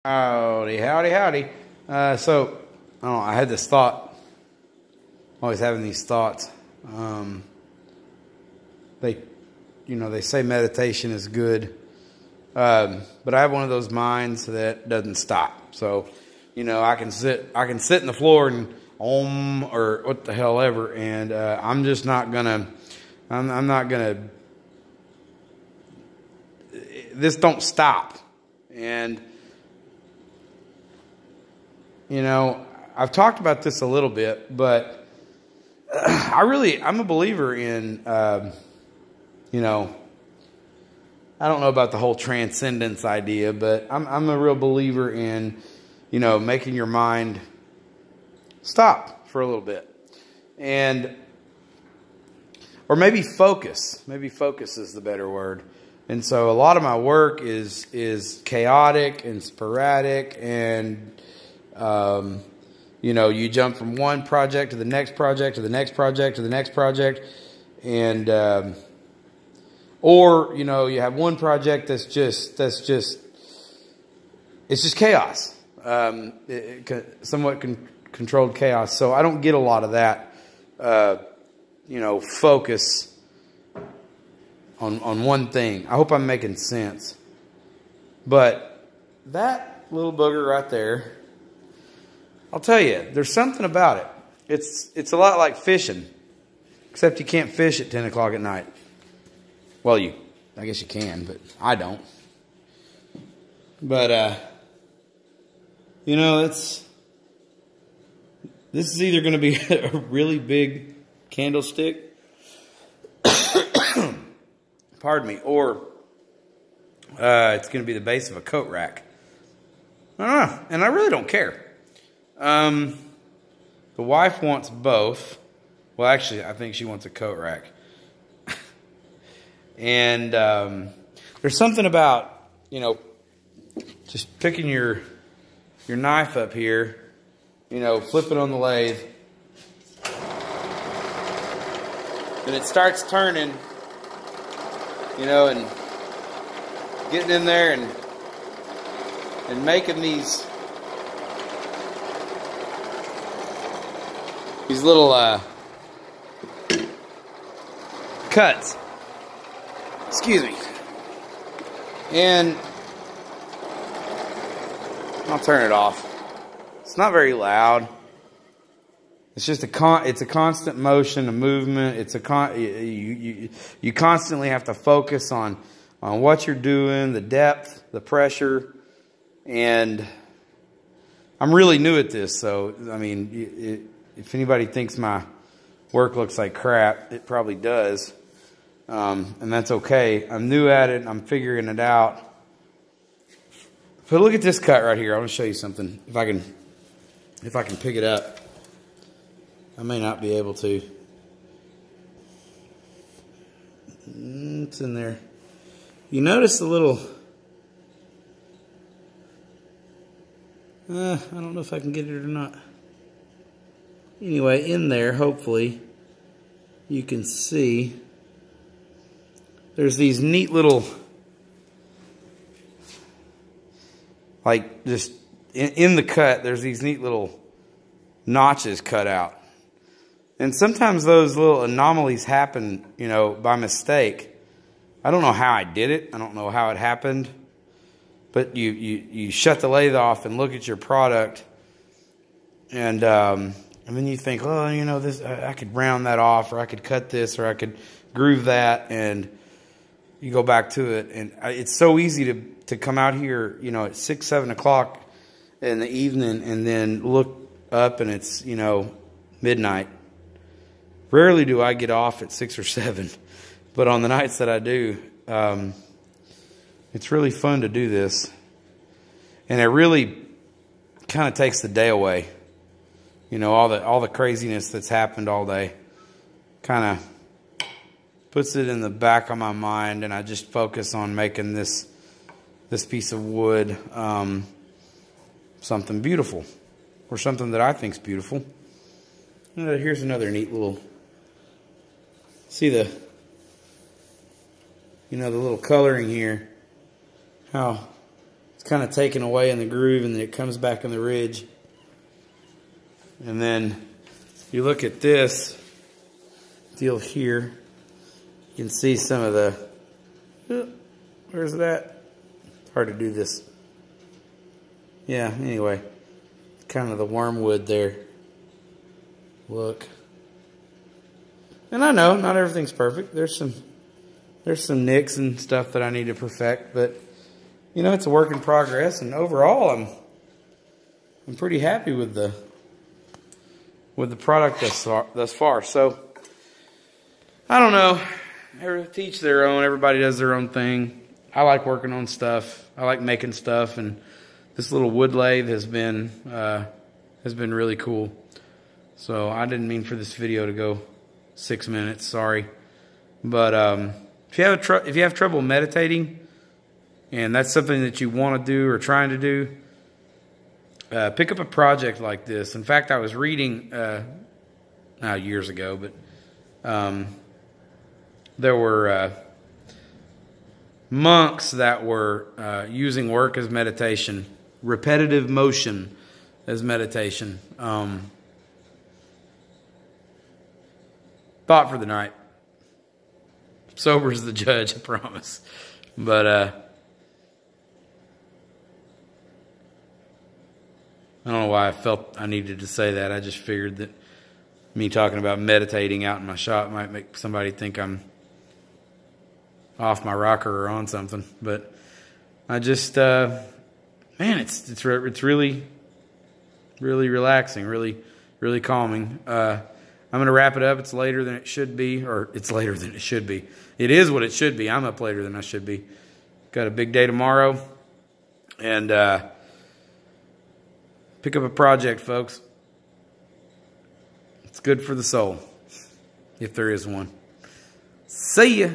Howdy, howdy, howdy. So, I don't know, I had this thought. I'm always having these thoughts. They say meditation is good. But I have one of those minds that doesn't stop. So, I can sit in the floor and or what the hell ever, and I'm just not gonna. I'm not gonna. This don't stop, and I've talked about this a little bit, but I'm a believer in, I don't know about the whole transcendence idea, but I'm a real believer in, making your mind stop for a little bit. Or maybe focus. Maybe focus is the better word. And so a lot of my work is chaotic and sporadic, and you jump from one project to the next project to the next project to the next project, and or you have one project that's just chaos, somewhat controlled chaos. So I don't get a lot of that, focus on one thing. I hope I'm making sense. But that little booger right there, I'll tell you, there's something about it. It's a lot like fishing, except you can't fish at 10 o'clock at night. Well, I guess you can, but I don't. But, this is either going to be a really big candlestick, pardon me, or it's going to be the base of a coat rack. I don't know, and I really don't care. The wife wants both. Well, actually, I think she wants a coat rack. And there's something about, just picking your knife up here, flip it on the lathe, and it starts turning, and getting in there and making these little cuts. Excuse me. And I'll turn it off. It's not very loud. It's just it's a constant motion, a movement. It's you constantly have to focus on what you're doing, the depth, the pressure, and I'm really new at this. So I mean, if anybody thinks my work looks like crap, it probably does. And that's okay. I'm new at it. I'm figuring it out. But look at this cut right here. I want to show you something. If I can pick it up. I may not be able to. It's in there. You notice the little... I don't know if I can get it or not. Anyway, in there, hopefully, you can see... There's these neat little, like just in the cut, there's these neat little notches cut out. And sometimes those little anomalies happen, by mistake. I don't know how I did it. I don't know how it happened. But you shut the lathe off and look at your product. And then you think, oh, this I could round that off, or I could cut this, or I could groove that, and you go back to it, and it's so easy to come out here, at 6, 7 o'clock in the evening, and then look up and it's, midnight. Rarely do I get off at 6 or 7, but on the nights that I do, it's really fun to do this, and it really kind of takes the day away. All the craziness that's happened all day, kind of puts it in the back of my mind, and I just focus on making this piece of wood something beautiful, or something that I think's beautiful. Here's another neat little. See the little coloring here. How it's kind of taken away in the groove, and then it comes back in the ridge. And then you look at this deal here, you can see some of the, where's it at? It's hard to do this. Yeah, anyway, kind of the wormwood there. Look. And I know not everything's perfect. There's some nicks and stuff that I need to perfect, but you know, it's a work in progress, and overall I'm pretty happy with the product thus far. So I don't know. Teach their own. Everybody does their own thing. I like working on stuff. I like making stuff, and this little wood lathe has been really cool. So I didn't mean for this video to go 6 minutes. Sorry, but if you have trouble meditating, and that's something that you want to do or trying to do, pick up a project like this. In fact, I was reading years ago, but there were monks that were using work as meditation, repetitive motion as meditation. Thought for the night. Sober as the judge, I promise. But I don't know why I felt I needed to say that. I just figured that me talking about meditating out in my shop might make somebody think I'm off my rocker or on something. But I just, man, it's really relaxing, really calming. I'm going to wrap it up. It's later than it should be, or it's later than it should be. It is what it should be. I'm up later than I should be. Got a big day tomorrow, and pick up a project, folks. It's good for the soul, if there is one. See ya.